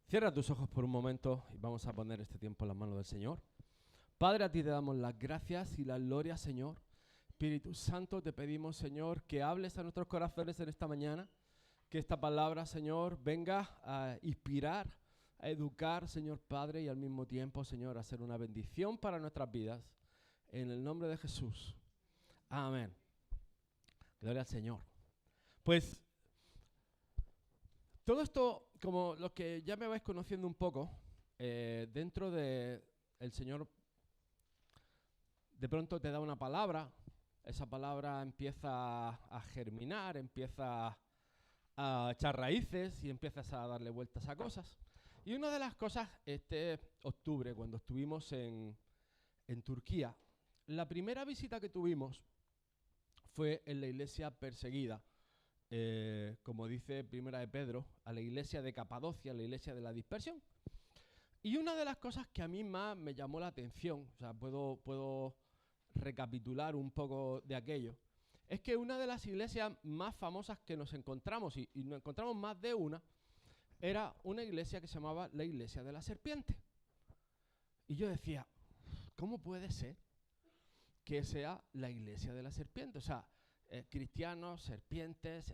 Cierra tus ojos por un momento y vamos a poner este tiempo en las manos del Señor. Padre, a ti te damos las gracias y la gloria, Señor. Espíritu Santo, te pedimos, Señor, que hables a nuestros corazones en esta mañana, que esta palabra, Señor, venga a inspirar, a educar, Señor Padre, y al mismo tiempo, Señor, a ser una bendición para nuestras vidas. En el nombre de Jesús. Amén. Gloria al Señor. Pues todo esto, como los que ya me vais conociendo un poco, dentro de el Señor de pronto te da una palabra, esa palabra empieza a germinar, empieza a echar raíces y empiezas a darle vueltas a cosas. Y una de las cosas, este octubre, cuando estuvimos en Turquía, la primera visita que tuvimos fue en la iglesia perseguida, como dice Primera de Pedro, a la iglesia de Capadocia, la iglesia de la dispersión. Y una de las cosas que a mí más me llamó la atención, o sea, puedo recapitular un poco de aquello, es que una de las iglesias más famosas que nos encontramos, y nos encontramos más de una, era una iglesia que se llamaba la iglesia de la serpiente. Y yo decía, ¿cómo puede ser que sea la iglesia de la serpiente? O sea, cristianos, serpientes,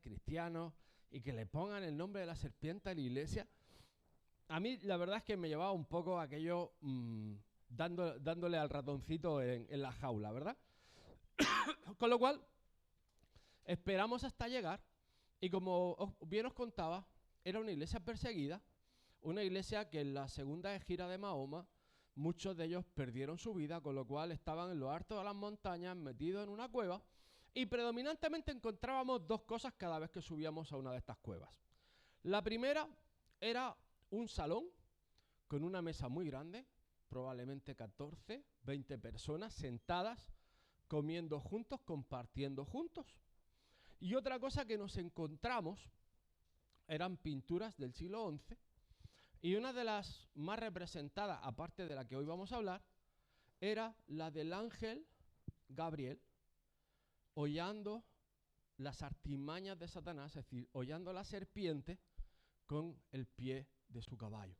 cristianos, y que le pongan el nombre de la serpiente a la iglesia. A mí la verdad es que me llevaba un poco aquello dándole al ratoncito en la jaula, ¿verdad? Con lo cual, esperamos hasta llegar, y como bien os contaba, era una iglesia perseguida, una iglesia que en la segunda gira de Mahoma, muchos de ellos perdieron su vida, con lo cual estaban en lo alto de las montañas, metidos en una cueva, y predominantemente encontrábamos dos cosas cada vez que subíamos a una de estas cuevas. La primera era un salón con una mesa muy grande, probablemente 14, 20 personas sentadas, comiendo juntos, compartiendo juntos. Y otra cosa que nos encontramos eran pinturas del siglo XI, y una de las más representadas, aparte de la que hoy vamos a hablar, era la del ángel Gabriel, hollando las artimañas de Satanás, es decir, hollando la serpiente con el pie de su caballo.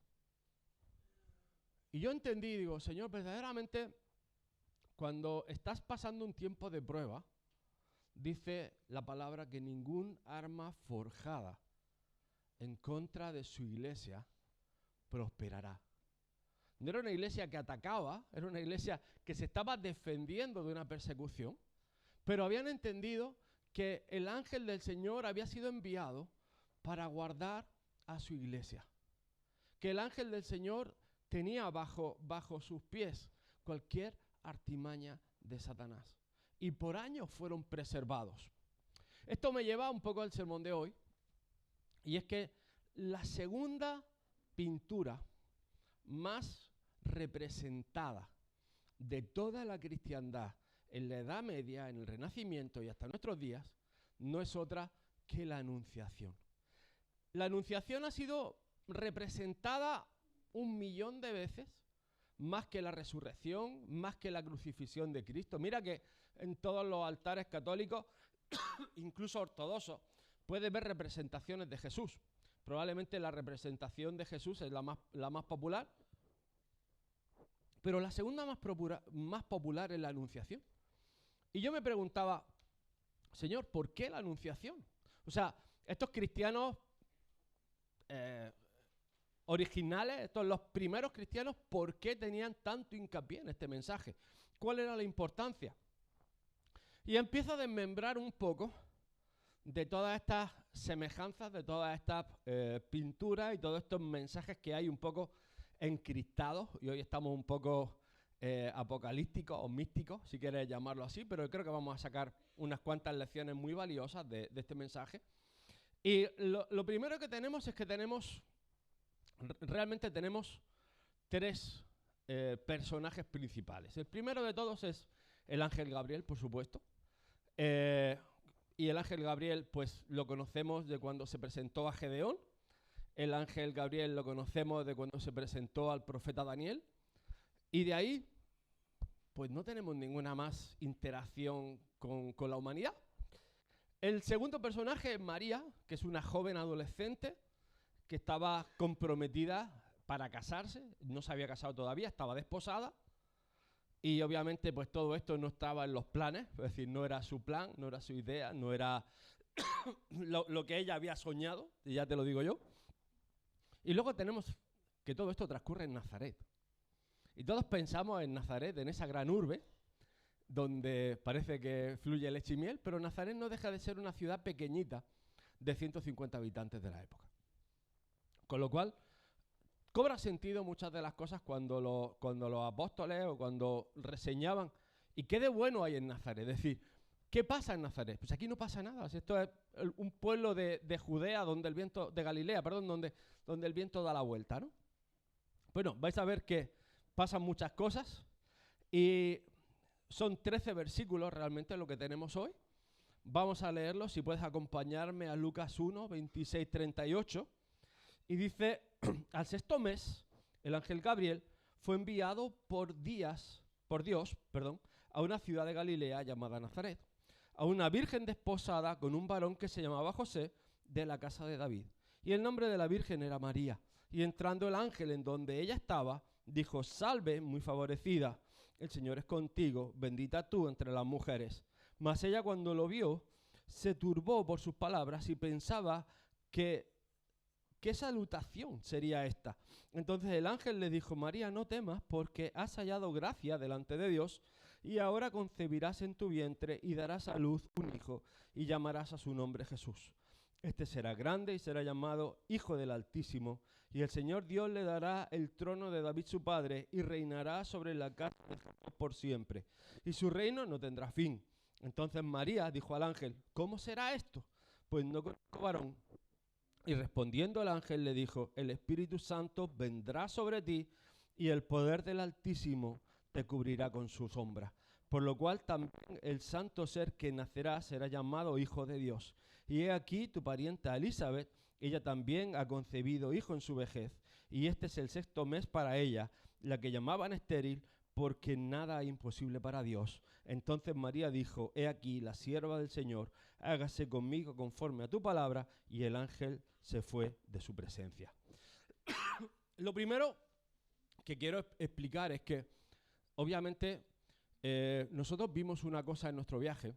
Y yo entendí, digo, Señor, verdaderamente, cuando estás pasando un tiempo de prueba, dice la palabra que ningún arma forjada en contra de su iglesia prosperará. No era una iglesia que atacaba, era una iglesia que se estaba defendiendo de una persecución, pero habían entendido que el ángel del Señor había sido enviado para guardar a su iglesia. Que el ángel del Señor tenía bajo sus pies cualquier artimaña de Satanás. Y por años fueron preservados. Esto me lleva un poco al sermón de hoy, y es que la segunda pintura más representada de toda la cristiandad en la Edad Media, en el Renacimiento y hasta nuestros días, no es otra que la Anunciación. La Anunciación ha sido representada 1.000.000 de veces, más que la resurrección, más que la crucifixión de Cristo. Mira que en todos los altares católicos, incluso ortodoxos, puedes ver representaciones de Jesús. Probablemente la representación de Jesús es la más popular, pero la segunda más popular es la Anunciación. Y yo me preguntaba, Señor, ¿por qué la Anunciación? O sea, estos cristianos originales, estos los primeros cristianos, ¿por qué tenían tanto hincapié en este mensaje? ¿Cuál era la importancia? Y empiezo a desmembrar un poco de todas estas semejanzas, de todas estas pinturas y todos estos mensajes que hay un poco encriptados, y hoy estamos un poco apocalípticos o místicos, si quieres llamarlo así, pero creo que vamos a sacar unas cuantas lecciones muy valiosas de este mensaje. Y lo primero que tenemos es que realmente tenemos tres personajes principales. El primero de todos es el ángel Gabriel, por supuesto. Y el ángel Gabriel, pues lo conocemos de cuando se presentó a Gedeón. El ángel Gabriel lo conocemos de cuando se presentó al profeta Daniel. Y de ahí, pues no tenemos ninguna más interacción con la humanidad. El segundo personaje es María, que es una joven adolescente que estaba comprometida para casarse, no se había casado todavía, estaba desposada, y obviamente pues todo esto no estaba en los planes, es decir, no era su plan, no era su idea, no era lo que ella había soñado, y ya te lo digo yo. Y luego tenemos que todo esto transcurre en Nazaret. Y todos pensamos en Nazaret, en esa gran urbe, donde parece que fluye leche y miel, pero Nazaret no deja de ser una ciudad pequeñita de 150 habitantes de la época. Con lo cual, cobra sentido muchas de las cosas cuando los apóstoles o cuando reseñaban, ¿y qué de bueno hay en Nazaret? Es decir, ¿qué pasa en Nazaret? Pues aquí no pasa nada. Esto es un pueblo de Judea, de Galilea, donde el viento da la vuelta, ¿no? Bueno, vais a ver que pasan muchas cosas y son 13 versículos realmente lo que tenemos hoy. Vamos a leerlos, si puedes acompañarme a Lucas 1, 26, 38. Y dice, al sexto mes, el ángel Gabriel fue enviado por Dios, a una ciudad de Galilea llamada Nazaret, a una virgen desposada con un varón que se llamaba José, de la casa de David. Y el nombre de la virgen era María. Y entrando el ángel en donde ella estaba, dijo, salve, muy favorecida, el Señor es contigo, bendita tú entre las mujeres. Mas ella cuando lo vio, se turbó por sus palabras y pensaba ¿qué salutación sería esta? Entonces el ángel le dijo, María, no temas, porque has hallado gracia delante de Dios, y ahora concebirás en tu vientre y darás a luz un hijo, y llamarás a su nombre Jesús. Este será grande y será llamado Hijo del Altísimo, y el Señor Dios le dará el trono de David su padre, y reinará sobre la casa de Jacob por siempre, y su reino no tendrá fin. Entonces María dijo al ángel, ¿cómo será esto? Pues no conozco varón. Y respondiendo el ángel le dijo, el Espíritu Santo vendrá sobre ti y el poder del Altísimo te cubrirá con su sombra. Por lo cual también el santo ser que nacerá será llamado Hijo de Dios. Y he aquí tu parienta Elizabeth, ella también ha concebido hijo en su vejez. Y este es el sexto mes para ella, la que llamaban estéril, porque nada es imposible para Dios. Entonces María dijo, he aquí la sierva del Señor, hágase conmigo conforme a tu palabra, y el ángel se fue de su presencia. Lo primero que quiero explicar es que, obviamente, nosotros vimos una cosa en nuestro viaje,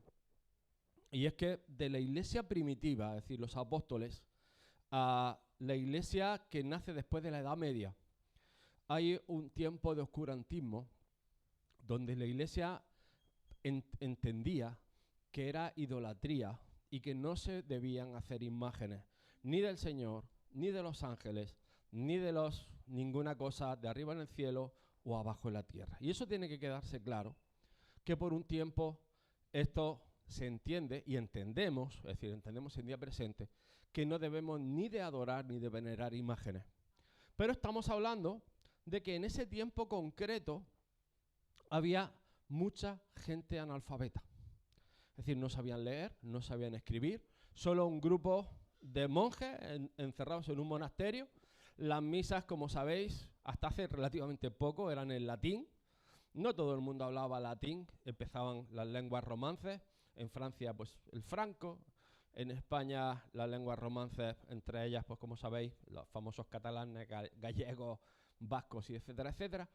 y es que de la iglesia primitiva, es decir, los apóstoles, a la iglesia que nace después de la Edad Media, hay un tiempo de oscurantismo donde la iglesia entendía que era idolatría y que no se debían hacer imágenes ni del Señor, ni de los ángeles, ni de ninguna cosa de arriba en el cielo o abajo en la tierra. Y eso tiene que quedarse claro, que por un tiempo esto se entiende y entendemos, es decir, entendemos en día presente, que no debemos ni de adorar ni de venerar imágenes. Pero estamos hablando de que en ese tiempo concreto había mucha gente analfabeta. Es decir, no sabían leer, no sabían escribir, solo un grupo de monjes encerrados en un monasterio. Las misas, como sabéis, hasta hace relativamente poco eran en latín. No todo el mundo hablaba latín, empezaban las lenguas romances. En Francia, pues el franco. En España, las lenguas romances, entre ellas, pues como sabéis, los famosos catalanes, gallegos, vascos y etcétera, etcétera,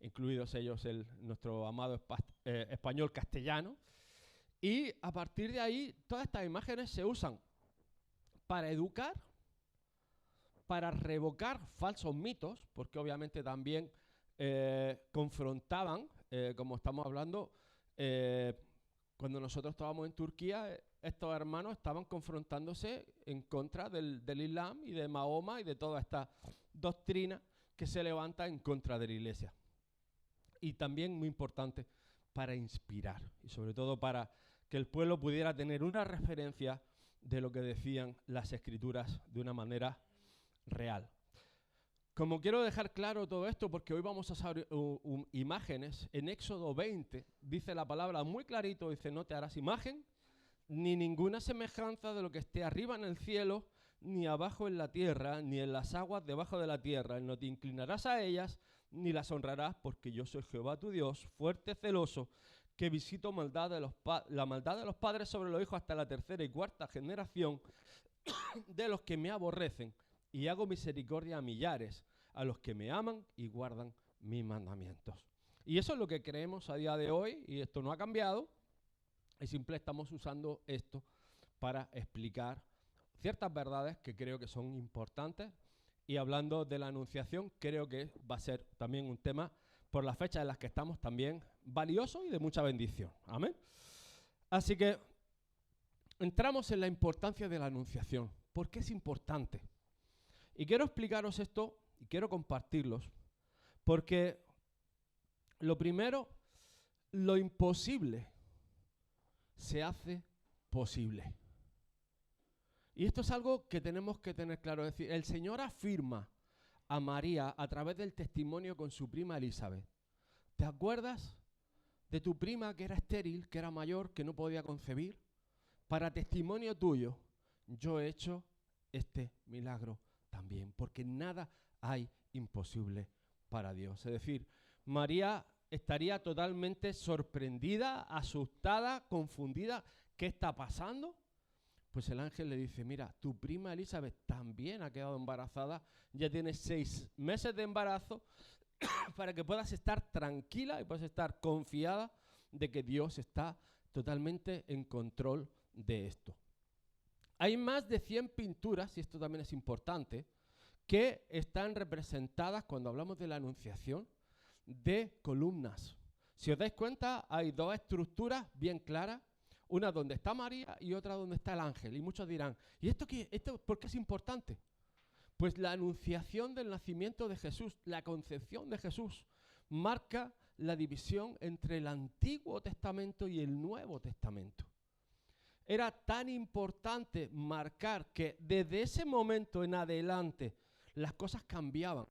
incluidos ellos nuestro amado español castellano. Y a partir de ahí, todas estas imágenes se usan para educar, para revocar falsos mitos, porque obviamente también confrontaban, como estamos hablando, cuando nosotros estábamos en Turquía, estos hermanos estaban confrontándose en contra del Islam y de Mahoma y de toda esta doctrina que se levanta en contra de la iglesia. Y también, muy importante, para inspirar y sobre todo para que el pueblo pudiera tener una referencia de lo que decían las escrituras de una manera real. Como quiero dejar claro todo esto, porque hoy vamos a hacer imágenes, en Éxodo 20 dice la palabra muy clarito, dice, no te harás imagen, ni ninguna semejanza de lo que esté arriba en el cielo, ni abajo en la tierra, ni en las aguas debajo de la tierra, no te inclinarás a ellas, ni las honrarás, porque yo soy Jehová tu Dios, fuerte, celoso, que visito la maldad de los padres sobre los hijos hasta la tercera y cuarta generación de los que me aborrecen, y hago misericordia a millares, a los que me aman y guardan mis mandamientos. Y eso es lo que creemos a día de hoy, y esto no ha cambiado, y siempre estamos usando esto para explicar ciertas verdades que creo que son importantes. Y hablando de la anunciación, creo que va a ser también un tema, por la fecha en las que estamos, también valioso y de mucha bendición. Amén. Así que entramos en la importancia de la anunciación. ¿Por qué es importante? Y quiero explicaros esto y quiero compartirlos, porque lo primero, lo imposible se hace posible. Y esto es algo que tenemos que tener claro. Es decir, el Señor afirma a María a través del testimonio con su prima Elizabeth. ¿Te acuerdas de tu prima que era estéril, que era mayor, que no podía concebir? Para testimonio tuyo, yo he hecho este milagro también, porque nada hay imposible para Dios. Es decir, María estaría totalmente sorprendida, asustada, confundida. ¿Qué está pasando? Pues el ángel le dice, mira, tu prima Elizabeth también ha quedado embarazada, ya tiene 6 meses de embarazo, para que puedas estar tranquila y puedas estar confiada de que Dios está totalmente en control de esto. Hay más de 100 pinturas, y esto también es importante, que están representadas, cuando hablamos de la anunciación, de columnas. Si os dais cuenta, hay 2 estructuras bien claras, una donde está María y otra donde está el ángel. Y muchos dirán, ¿y esto por qué es importante? Pues la anunciación del nacimiento de Jesús, la concepción de Jesús, marca la división entre el Antiguo Testamento y el Nuevo Testamento. Era tan importante marcar que desde ese momento en adelante las cosas cambiaban.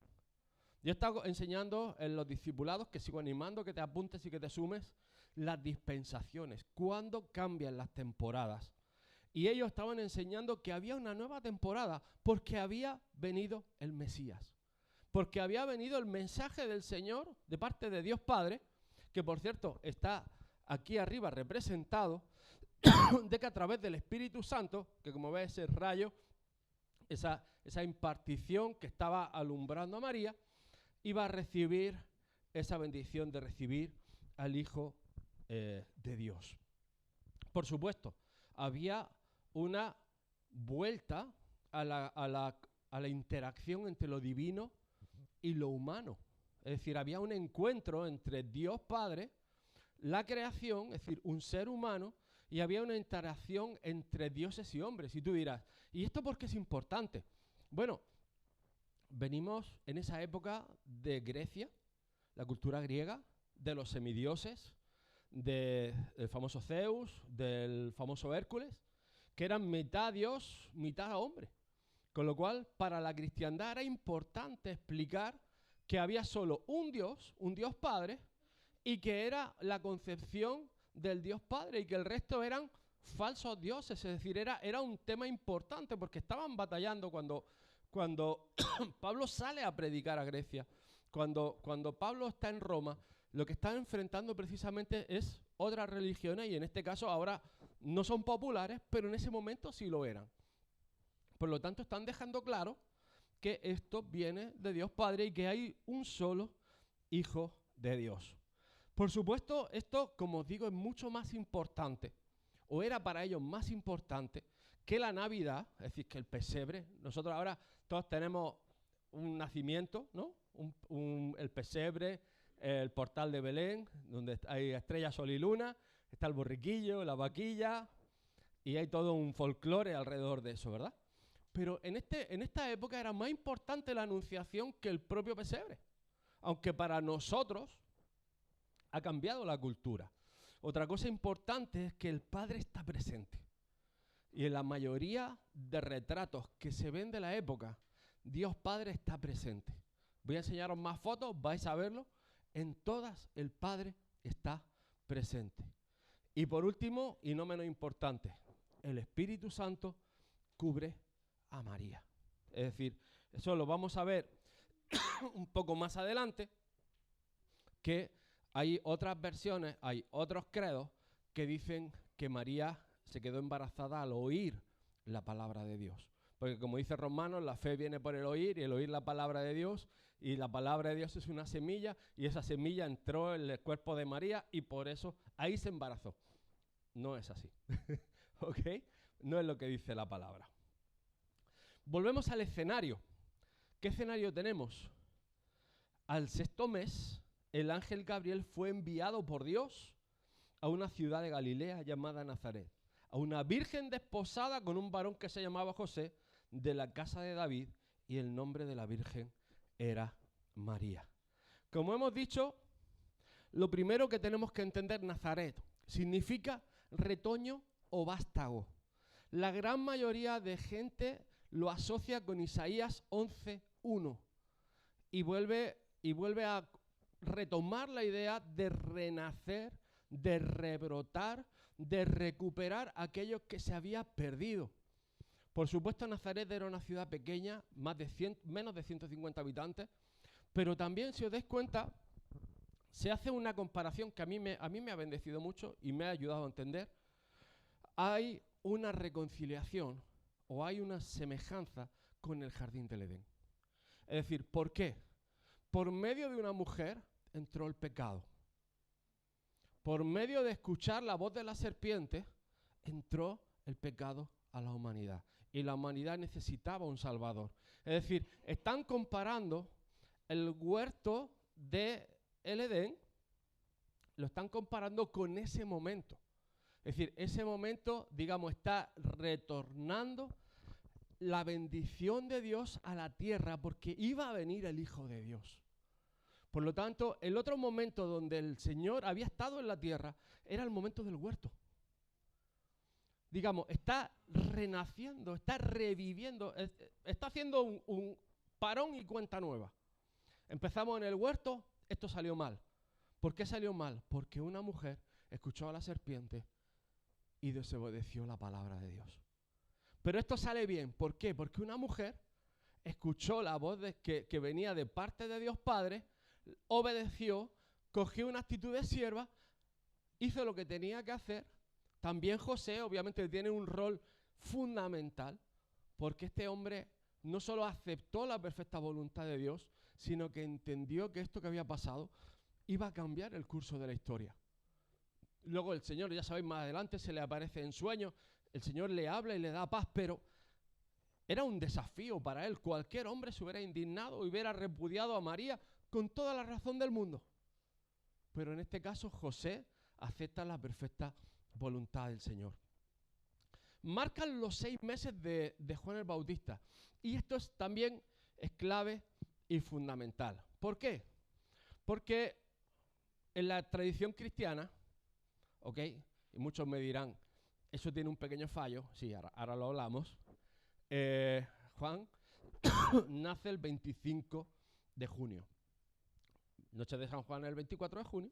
Yo he estado enseñando en los discipulados, que sigo animando que te apuntes y que te sumes, las dispensaciones, cuándo cambian las temporadas. Y ellos estaban enseñando que había una nueva temporada porque había venido el Mesías. Porque había venido el mensaje del Señor de parte de Dios Padre, que por cierto está aquí arriba representado, de que a través del Espíritu Santo, que como ves ese rayo, esa impartición que estaba alumbrando a María, iba a recibir esa bendición de recibir al Hijo de Dios. Por supuesto, había una vuelta a la interacción entre lo divino y lo humano. Es decir, había un encuentro entre Dios Padre, la creación, es decir, un ser humano, y había una interacción entre dioses y hombres. Y tú dirás, ¿y esto por qué es importante? Bueno, venimos en esa época de Grecia, la cultura griega, de los semidioses, del famoso Zeus, del famoso Hércules, que eran mitad Dios, mitad hombre. Con lo cual, para la cristiandad era importante explicar que había solo un Dios Padre, y que era la concepción del Dios Padre, y que el resto eran falsos dioses. Es decir, era un tema importante, porque estaban batallando cuando Pablo sale a predicar a Grecia, cuando Pablo está en Roma, lo que están enfrentando precisamente es otras religiones, y en este caso ahora no son populares, pero en ese momento sí lo eran. Por lo tanto, están dejando claro que esto viene de Dios Padre y que hay un solo Hijo de Dios. Por supuesto, esto, como os digo, es mucho más importante, o era para ellos más importante, que la Navidad, es decir, que el pesebre. Nosotros ahora todos tenemos un nacimiento, ¿no? El pesebre, el portal de Belén, donde hay estrella, sol y luna, está el borriquillo, la vaquilla, y hay todo un folclore alrededor de eso, ¿verdad? Pero en esta época era más importante la anunciación que el propio pesebre, aunque para nosotros ha cambiado la cultura. Otra cosa importante es que el Padre está presente. Y en la mayoría de retratos que se ven de la época, Dios Padre está presente. Voy a enseñaros más fotos, vais a verlo. En todas el Padre está presente. Y por último, y no menos importante, el Espíritu Santo cubre a María. Es decir, eso lo vamos a ver un poco más adelante, que hay otras versiones, hay otros credos que dicen que María se quedó embarazada al oír la palabra de Dios. Porque como dice Romanos, la fe viene por el oír y el oír la palabra de Dios. Y la palabra de Dios es una semilla y esa semilla entró en el cuerpo de María y por eso ahí se embarazó. No es así. ¿Ok? No es lo que dice la palabra. Volvemos al escenario. ¿Qué escenario tenemos? Al 6º mes, el ángel Gabriel fue enviado por Dios a una ciudad de Galilea llamada Nazaret, a una virgen desposada con un varón que se llamaba José, de la casa de David, y el nombre de la virgen era María. Como hemos dicho, lo primero que tenemos que entender, Nazaret significa retoño o vástago. La gran mayoría de gente lo asocia con Isaías 11:1 y vuelve a retomar la idea de renacer, de rebrotar, de recuperar aquello que se había perdido. Por supuesto, Nazaret era una ciudad pequeña, menos de 150 habitantes, pero también, si os dais cuenta, se hace una comparación que a mí me ha bendecido mucho y me ha ayudado a entender. Hay una reconciliación o hay una semejanza con el jardín del Edén. Es decir, ¿por qué? Por medio de una mujer entró el pecado. Por medio de escuchar la voz de la serpiente, entró el pecado a la humanidad. Y la humanidad necesitaba un salvador. Es decir, están comparando el huerto del Edén, lo están comparando con ese momento. Es decir, ese momento, digamos, está retornando la bendición de Dios a la tierra porque iba a venir el Hijo de Dios. Por lo tanto, el otro momento donde el Señor había estado en la tierra era el momento del huerto. Digamos, está renaciendo, está reviviendo, está haciendo un parón y cuenta nueva. Empezamos en el huerto, esto salió mal. ¿Por qué salió mal? Porque una mujer escuchó a la serpiente y desobedeció la palabra de Dios. Pero esto sale bien. ¿Por qué? Porque una mujer escuchó la voz que venía de parte de Dios Padre, obedeció, cogió una actitud de sierva, hizo lo que tenía que hacer. También José, obviamente, tiene un rol fundamental, porque este hombre no solo aceptó la perfecta voluntad de Dios, sino que entendió que esto que había pasado iba a cambiar el curso de la historia. Luego el Señor, ya sabéis, más adelante se le aparece en sueños, el Señor le habla y le da paz, pero era un desafío para él. Cualquier hombre se hubiera indignado y hubiera repudiado a María con toda la razón del mundo. Pero en este caso José acepta la perfecta voluntad del Señor. Marcan los 6 meses de Juan el Bautista. Y esto también es clave y fundamental. ¿Por qué? Porque en la tradición cristiana, ¿ok? Y muchos me dirán, eso tiene un pequeño fallo. Sí, ahora lo hablamos. Juan nace el 25 de junio. Noche de San Juan el 24 de junio.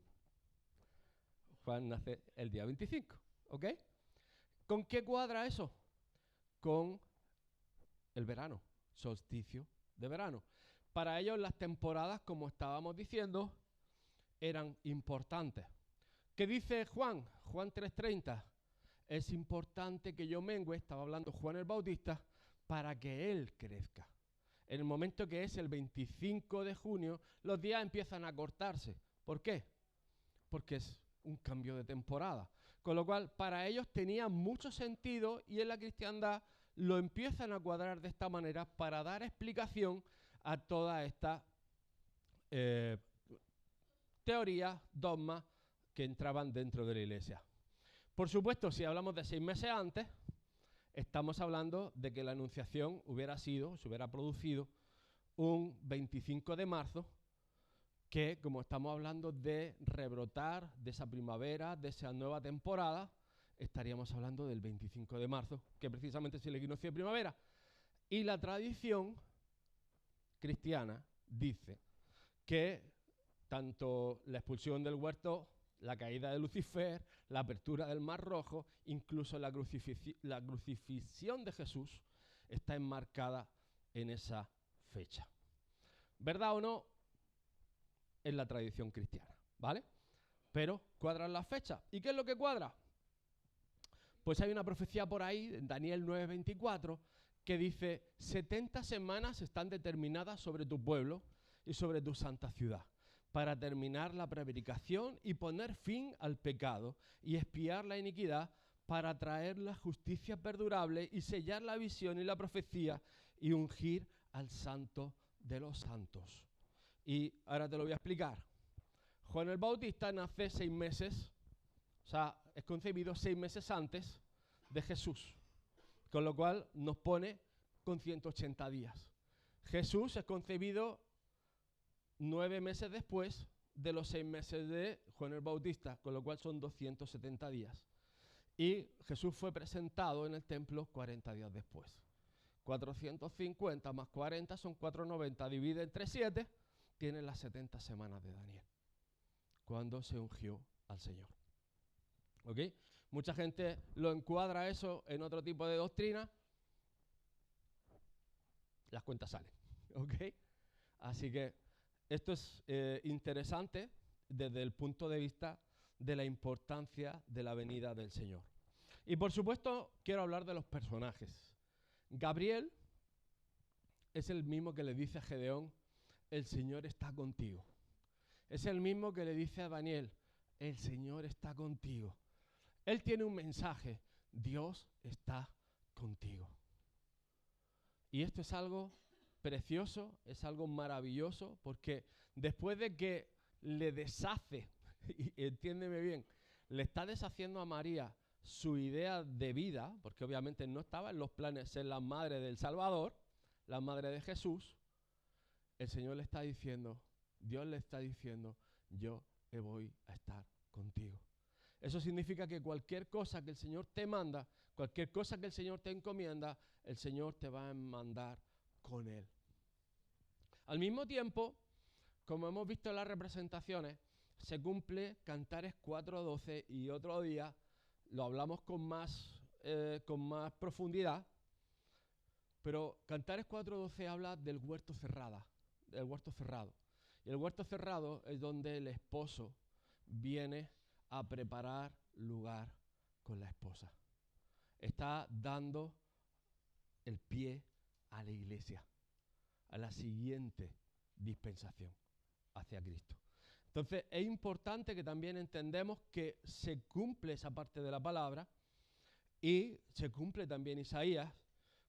Juan nace el día 25, ¿ok? ¿Con qué cuadra eso? Con el verano, solsticio de verano. Para ellos las temporadas, como estábamos diciendo, eran importantes. ¿Qué dice Juan? Juan 3:30. Es importante que yo mengüe, estaba hablando Juan el Bautista, para que él crezca. En el momento que es el 25 de junio, los días empiezan a cortarse. ¿Por qué? Porque es un cambio de temporada. Con lo cual, para ellos tenía mucho sentido y en la cristiandad lo empiezan a cuadrar de esta manera para dar explicación a toda esta teorías, dogmas que entraban dentro de la iglesia. Por supuesto, si hablamos de 6 meses antes, estamos hablando de que la anunciación se hubiera producido un 25 de marzo, que como estamos hablando de rebrotar, de esa primavera, de esa nueva temporada, estaríamos hablando del 25 de marzo, que precisamente es el equinoccio de primavera. Y la tradición cristiana dice que tanto la expulsión del huerto, la caída de Lucifer, la apertura del Mar Rojo, incluso la crucifixión de Jesús, está enmarcada en esa fecha. ¿Verdad o no? En la tradición cristiana, ¿vale? Pero cuadran las fechas. ¿Y qué es lo que cuadra? Pues hay una profecía por ahí, en Daniel 9:24, que dice, 70 semanas están determinadas sobre tu pueblo y sobre tu santa ciudad, para terminar la prevaricación y poner fin al pecado y expiar la iniquidad, para traer la justicia perdurable y sellar la visión y la profecía y ungir al santo de los santos. Y ahora te lo voy a explicar. Juan el Bautista nace 6 meses, o sea, es concebido 6 meses antes de Jesús, con lo cual nos pone con 180 días. Jesús es concebido 9 meses después de los 6 meses de Juan el Bautista, con lo cual son 270 días. Y Jesús fue presentado en el templo 40 días después. 450 más 40 son 490, divide entre 7, tiene las 70 semanas de Daniel, cuando se ungió al Señor. ¿Ok? Mucha gente lo encuadra eso en otro tipo de doctrina. Las cuentas salen. ¿Ok? Así que esto es interesante desde el punto de vista de la importancia de la venida del Señor. Y por supuesto quiero hablar de los personajes. Gabriel es el mismo que le dice a Gedeón, el Señor está contigo. Es el mismo que le dice a Daniel, el Señor está contigo. Él tiene un mensaje, Dios está contigo. Y esto es algo precioso, es algo maravilloso, porque después de que le deshace, y entiéndeme bien, le está deshaciendo a María su idea de vida, porque obviamente no estaba en los planes ser la madre del Salvador, la madre de Jesús, el Señor le está diciendo, Dios le está diciendo, yo voy a estar contigo. Eso significa que cualquier cosa que el Señor te manda, cualquier cosa que el Señor te encomienda, el Señor te va a mandar con Él. Al mismo tiempo, como hemos visto en las representaciones, se cumple Cantares 4:12 y otro día lo hablamos con más profundidad, pero Cantares 4:12 habla del huerto cerrado. Y el huerto cerrado es donde el esposo viene a preparar lugar con la esposa. Está dando el pie a la iglesia, a la siguiente dispensación hacia Cristo. Entonces es importante que también entendemos que se cumple esa parte de la palabra y se cumple también Isaías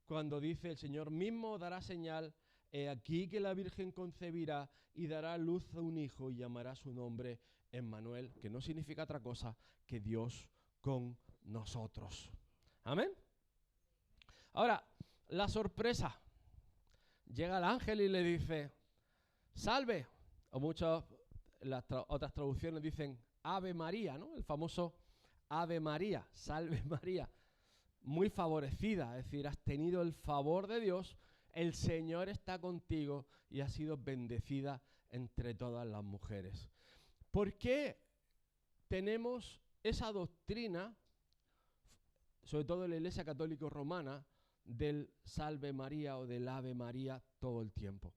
cuando dice el Señor mismo dará señal, he aquí que la Virgen concebirá y dará a luz a un hijo y llamará su nombre Emmanuel, que no significa otra cosa que Dios con nosotros. Amén. Ahora, la sorpresa. Llega el ángel y le dice, salve, o muchas otras traducciones dicen Ave María, ¿no? El famoso Ave María, salve María, muy favorecida, es decir, has tenido el favor de Dios, el Señor está contigo y has sido bendecida entre todas las mujeres. ¿Por qué tenemos esa doctrina, sobre todo en la Iglesia Católica Romana, del Salve María o del Ave María todo el tiempo?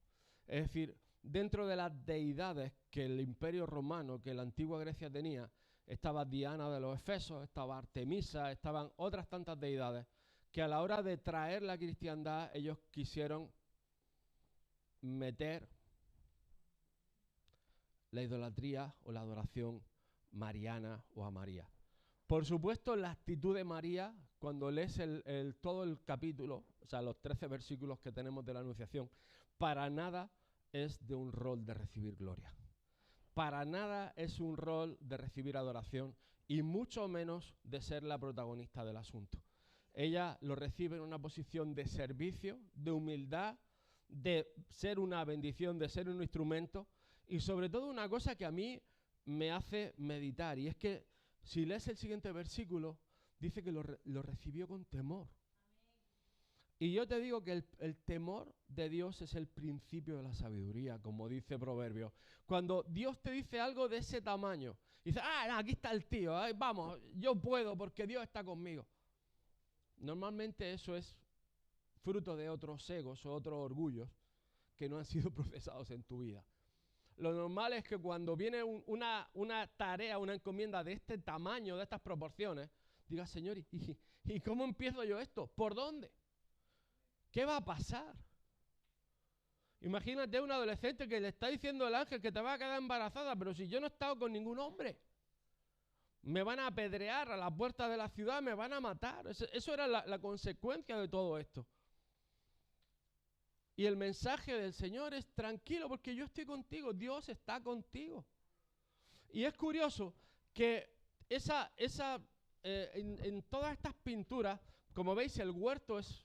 Es decir, dentro de las deidades que el Imperio Romano, que la antigua Grecia tenía, estaba Diana de los Efesos, estaba Artemisa, estaban otras tantas deidades, que a la hora de traer la cristiandad ellos quisieron meter la idolatría o la adoración mariana o a María. Por supuesto, la actitud de María, cuando lees todo el capítulo, o sea, los 13 versículos que tenemos de la Anunciación, para nada es de un rol de recibir gloria. Para nada es un rol de recibir adoración y mucho menos de ser la protagonista del asunto. Ella lo recibe en una posición de servicio, de humildad, de ser una bendición, de ser un instrumento y sobre todo una cosa que a mí me hace meditar, y es que si lees el siguiente versículo, dice que lo recibió con temor. Y yo te digo que el temor de Dios es el principio de la sabiduría, como dice Proverbios. Cuando Dios te dice algo de ese tamaño, dice, aquí está el tío, vamos, yo puedo porque Dios está conmigo. Normalmente eso es fruto de otros egos o otros orgullos que no han sido procesados en tu vida. Lo normal es que cuando viene una tarea, una encomienda de este tamaño, de estas proporciones, digas, Señor, ¿y cómo empiezo yo esto? ¿Por dónde? ¿Qué va a pasar? Imagínate un adolescente que le está diciendo al ángel que te va a quedar embarazada, pero si yo no he estado con ningún hombre, me van a apedrear a la puerta de la ciudad, me van a matar. Eso era la consecuencia de todo esto. Y el mensaje del Señor es tranquilo porque yo estoy contigo, Dios está contigo. Y es curioso que en todas estas pinturas, como veis, el huerto es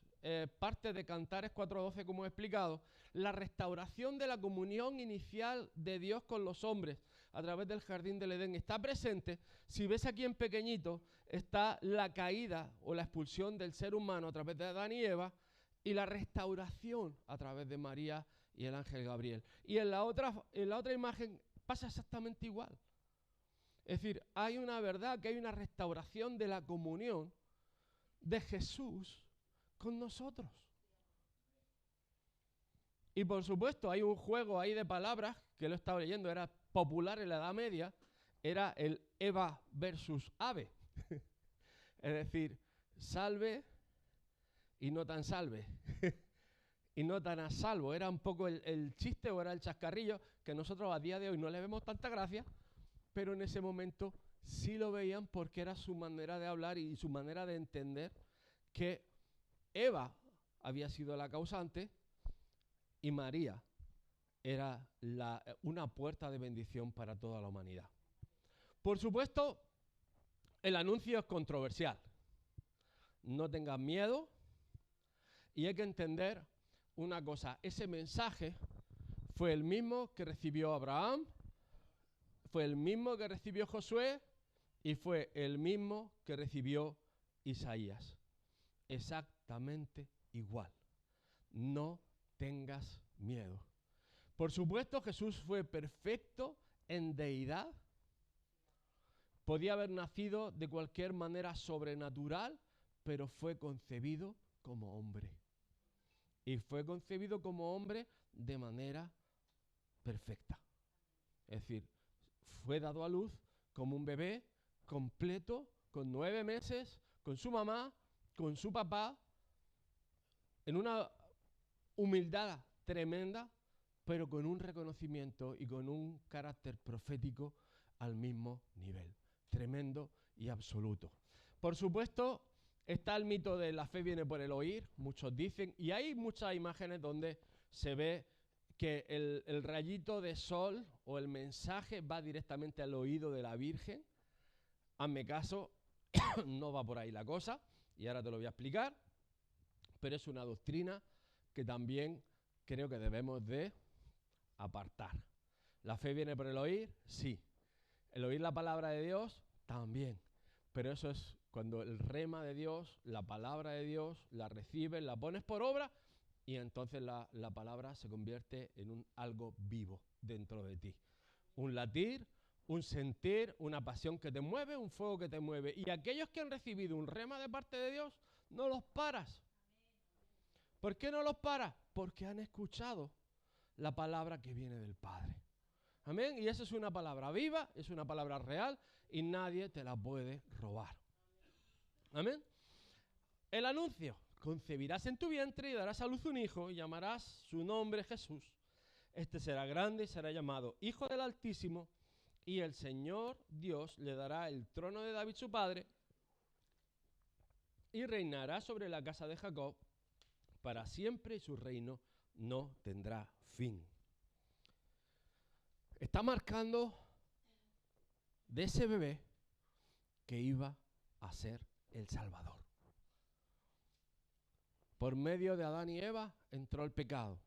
parte de Cantares 4:12, como he explicado, la restauración de la comunión inicial de Dios con los hombres a través del jardín del Edén está presente. Si ves aquí en pequeñito, está la caída o la expulsión del ser humano a través de Adán y Eva y la restauración a través de María y el ángel Gabriel. Y en la otra imagen pasa exactamente igual. Es decir, hay una verdad, que hay una restauración de la comunión de Jesús con nosotros. Y por supuesto hay un juego ahí de palabras, que lo he estado leyendo, era popular en la Edad Media, era el Eva versus Ave. Es decir, salve y no tan salve. Y no tan a salvo. Era un poco el chiste o era el chascarrillo que nosotros a día de hoy no le vemos tanta gracia, pero en ese momento sí lo veían porque era su manera de hablar y su manera de entender que Eva había sido la causante y María era una puerta de bendición para toda la humanidad. Por supuesto, el anuncio es controversial. No tengas miedo y hay que entender una cosa. Ese mensaje fue el mismo que recibió Abraham, fue el mismo que recibió Josué y fue el mismo que recibió Isaías. Exactamente igual. No tengas miedo. Por supuesto, Jesús fue perfecto en deidad. Podía haber nacido de cualquier manera sobrenatural, pero fue concebido como hombre. Y fue concebido como hombre de manera perfecta. Es decir, fue dado a luz como un bebé completo, con 9 meses, con su mamá, con su papá, en una humildad tremenda, pero con un reconocimiento y con un carácter profético al mismo nivel. Tremendo y absoluto. Por supuesto, está el mito de la fe viene por el oír, muchos dicen, y hay muchas imágenes donde se ve que el rayito de sol o el mensaje va directamente al oído de la Virgen. Hazme caso, no va por ahí la cosa, y ahora te lo voy a explicar, pero es una doctrina que también creo que debemos de apartar. ¿La fe viene por el oír? Sí. ¿El oír la palabra de Dios? También. Pero eso es cuando el rema de Dios, la palabra de Dios, la recibes, la pones por obra y entonces la palabra se convierte en algo vivo dentro de ti. Un latir, un sentir, una pasión que te mueve, un fuego que te mueve. Y aquellos que han recibido un rema de parte de Dios, no los paras. ¿Por qué no los paras? Porque han escuchado la palabra que viene del Padre. Amén. Y esa es una palabra viva, es una palabra real y nadie te la puede robar. Amén. El anuncio: concebirás en tu vientre y darás a luz un hijo y llamarás su nombre Jesús. Este será grande y será llamado Hijo del Altísimo y el Señor Dios le dará el trono de David su padre y reinará sobre la casa de Jacob para siempre y su reino no tendrá fin. Está marcando de ese bebé que iba a ser el Salvador. Por medio de Adán y Eva entró el pecado.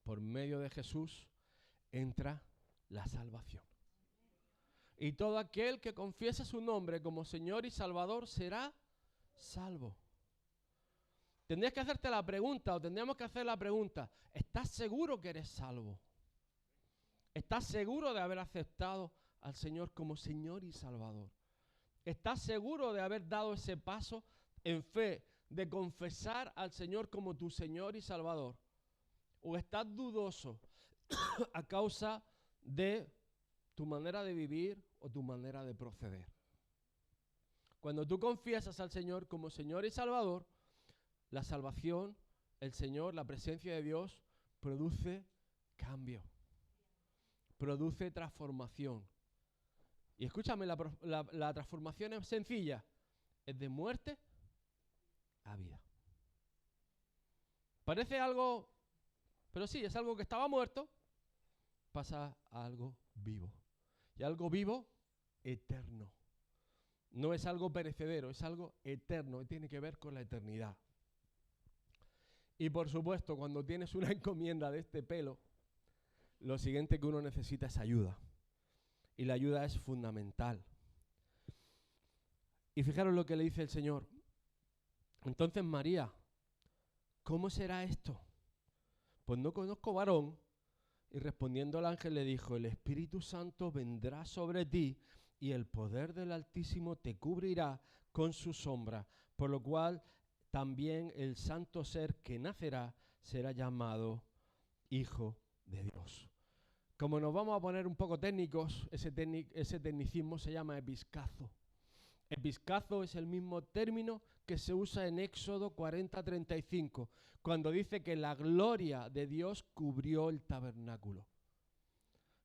Por medio de Jesús entra la salvación. Y todo aquel que confiese su nombre como Señor y Salvador será salvo. Tendrías que hacerte la pregunta, o tendríamos que hacer la pregunta: ¿estás seguro que eres salvo? ¿Estás seguro de haber aceptado al Señor como Señor y Salvador? ¿Estás seguro de haber dado ese paso en fe, de confesar al Señor como tu Señor y Salvador? ¿O estás dudoso a causa de tu manera de vivir o tu manera de proceder? Cuando tú confiesas al Señor como Señor y Salvador, la salvación el Señor, la presencia de Dios, produce cambio, produce transformación. Y escúchame, la transformación es sencilla, es de muerte a vida. Parece algo, pero sí, es algo que estaba muerto, pasa a algo vivo. Y algo vivo, eterno. No es algo perecedero, es algo eterno, y tiene que ver con la eternidad. Y por supuesto, cuando tienes una encomienda de este pelo, lo siguiente que uno necesita es ayuda. Y la ayuda es fundamental. Y fijaros lo que le dice el Señor. Entonces María, ¿cómo será esto? Pues no conozco varón. Y respondiendo el ángel le dijo, el Espíritu Santo vendrá sobre ti y el poder del Altísimo te cubrirá con su sombra, por lo cual también el santo ser que nacerá será llamado Hijo de Dios. Como nos vamos a poner un poco técnicos, ese tecnicismo se llama episcazo. Episcazo es el mismo término que se usa en Éxodo 40:35, cuando dice que la gloria de Dios cubrió el tabernáculo.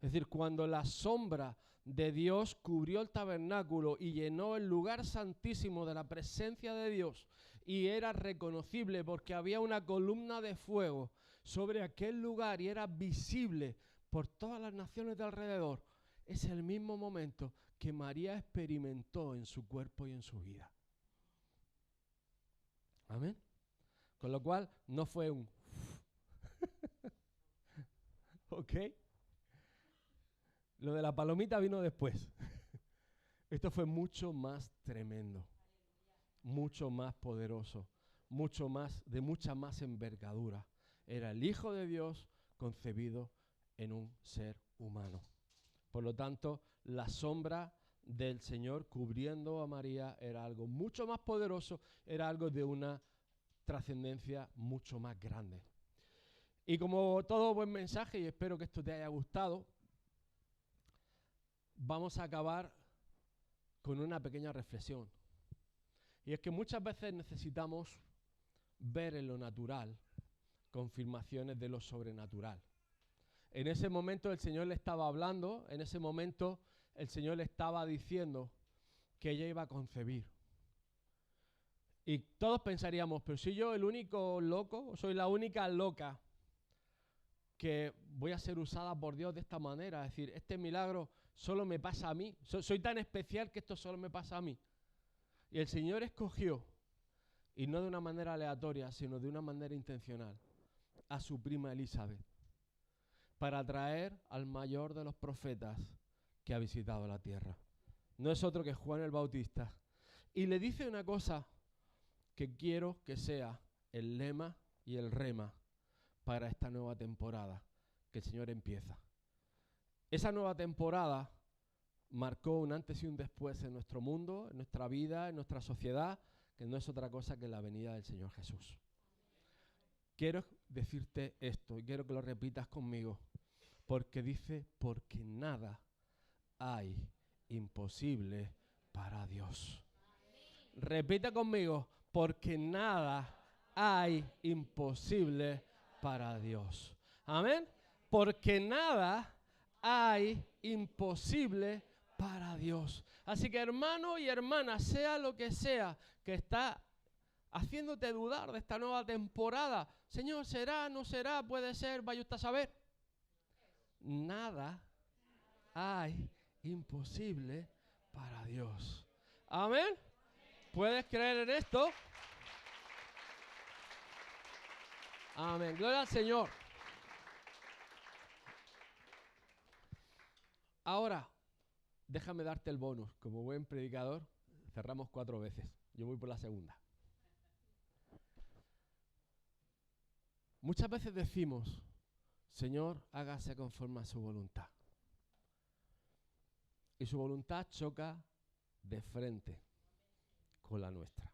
Es decir, cuando la sombra de Dios cubrió el tabernáculo y llenó el lugar santísimo de la presencia de Dios, y era reconocible porque había una columna de fuego sobre aquel lugar y era visible por todas las naciones de alrededor, es el mismo momento que María experimentó en su cuerpo y en su vida. Amén. Con lo cual, no fue un... ¿Ok? Lo de la palomita vino después. Esto fue mucho más tremendo, mucho más poderoso, de mucha más envergadura. Era el Hijo de Dios concebido en un ser humano. Por lo tanto, la sombra del Señor cubriendo a María era algo mucho más poderoso, era algo de una trascendencia mucho más grande. Y como todo buen mensaje, y espero que esto te haya gustado, vamos a acabar con una pequeña reflexión. Y es que muchas veces necesitamos ver en lo natural confirmaciones de lo sobrenatural. En ese momento el Señor le estaba hablando, en ese momento el Señor le estaba diciendo que ella iba a concebir. Y todos pensaríamos, pero soy yo el único loco, o soy la única loca que voy a ser usada por Dios de esta manera. Es decir, este milagro solo me pasa a mí. Soy tan especial que esto solo me pasa a mí. Y el Señor escogió, y no de una manera aleatoria, sino de una manera intencional, a su prima Elizabeth, para traer al mayor de los profetas que ha visitado la tierra. No es otro que Juan el Bautista. Y le dice una cosa que quiero que sea el lema y el rema para esta nueva temporada que el Señor empieza. Esa nueva temporada marcó un antes y un después en nuestro mundo, en nuestra vida, en nuestra sociedad, que no es otra cosa que la venida del Señor Jesús. Quiero decirte esto y quiero que lo repitas conmigo, porque dice, porque nada hay imposible para Dios. Repita conmigo, porque nada hay imposible para Dios. Amén. Porque nada hay imposible para Dios. Así que hermano y hermana, sea lo que sea que está haciéndote dudar de esta nueva temporada, Señor, ¿será, no será, puede ser, vaya usted a saber? Nada hay imposible para Dios. Amén. ¿Puedes creer en esto? Amén. Gloria al Señor. Ahora, déjame darte el bonus. Como buen predicador, cerramos 4 veces. Yo voy por la segunda. Muchas veces decimos, Señor, hágase conforme a su voluntad. Y su voluntad choca de frente con la nuestra.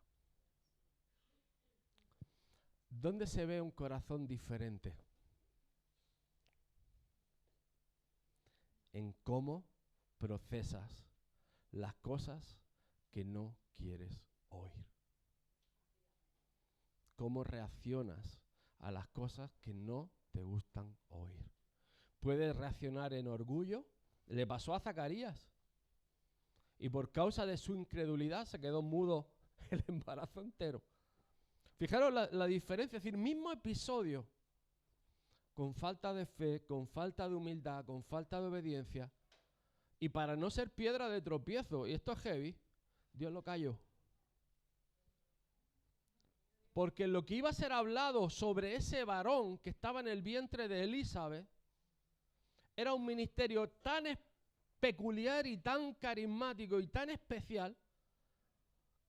¿Dónde se ve un corazón diferente? En cómo procesas las cosas que no quieres oír. Cómo reaccionas a las cosas que no te gustan oír. Puedes reaccionar en orgullo. Le pasó a Zacarías. Y por causa de su incredulidad se quedó mudo el embarazo entero. Fijaros la diferencia, es decir, mismo episodio, con falta de fe, con falta de humildad, con falta de obediencia, y para no ser piedra de tropiezo, y esto es heavy, Dios lo calló. Porque lo que iba a ser hablado sobre ese varón que estaba en el vientre de Elizabeth era un ministerio tan peculiar y tan carismático y tan especial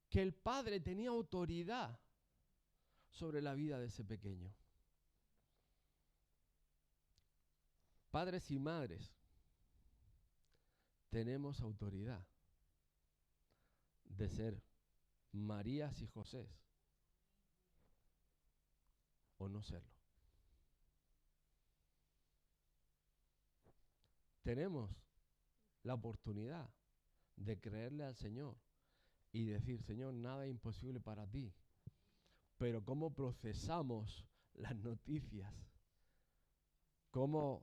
que el padre tenía autoridad sobre la vida de ese pequeño. Padres y madres, tenemos autoridad de ser Marías y Josés o no serlo. Tenemos la oportunidad de creerle al Señor y decir, Señor, nada es imposible para ti. Pero cómo procesamos las noticias, cómo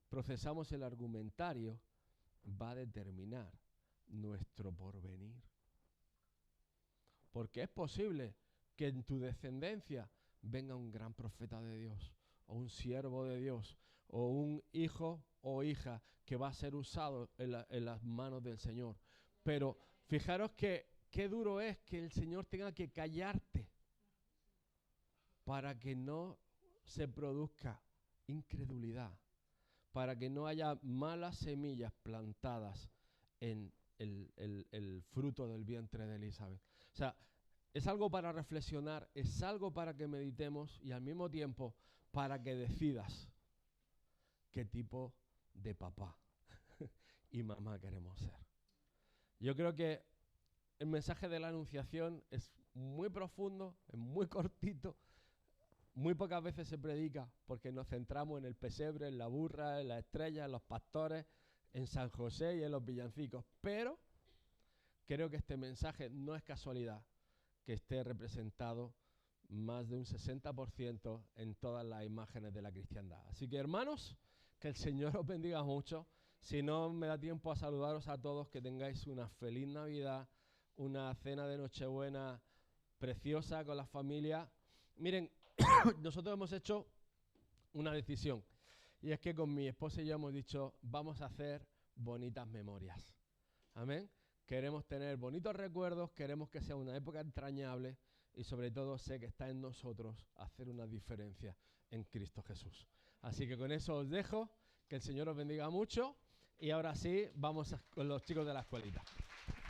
procesamos el argumentario, va a determinar nuestro porvenir. Porque es posible que en tu descendencia venga un gran profeta de Dios, o un siervo de Dios, o un hijo o hija que va a ser usado en las manos del Señor. Pero fijaros que qué duro es que el Señor tenga que callarte para que no se produzca incredulidad, para que no haya malas semillas plantadas en el fruto del vientre de Elizabeth. O sea, es algo para reflexionar, es algo para que meditemos y al mismo tiempo para que decidas qué tipo de papá y mamá queremos ser. Yo creo que el mensaje de la Anunciación es muy profundo, es muy cortito, muy pocas veces se predica porque nos centramos en el pesebre, en la burra, en las estrellas, en los pastores, en San José y en los villancicos. Pero creo que este mensaje no es casualidad que esté representado más de un 60% en todas las imágenes de la cristiandad. Así que, hermanos, que el Señor os bendiga mucho. Si no me da tiempo a saludaros a todos, que tengáis una feliz Navidad, una cena de Nochebuena preciosa con la familia. Miren, nosotros hemos hecho una decisión y es que con mi esposa y yo hemos dicho vamos a hacer bonitas memorias. Amén. Queremos tener bonitos recuerdos, queremos que sea una época entrañable y sobre todo sé que está en nosotros hacer una diferencia en Cristo Jesús. Así que con eso os dejo, que el Señor os bendiga mucho y ahora sí vamos con los chicos de la escuelita.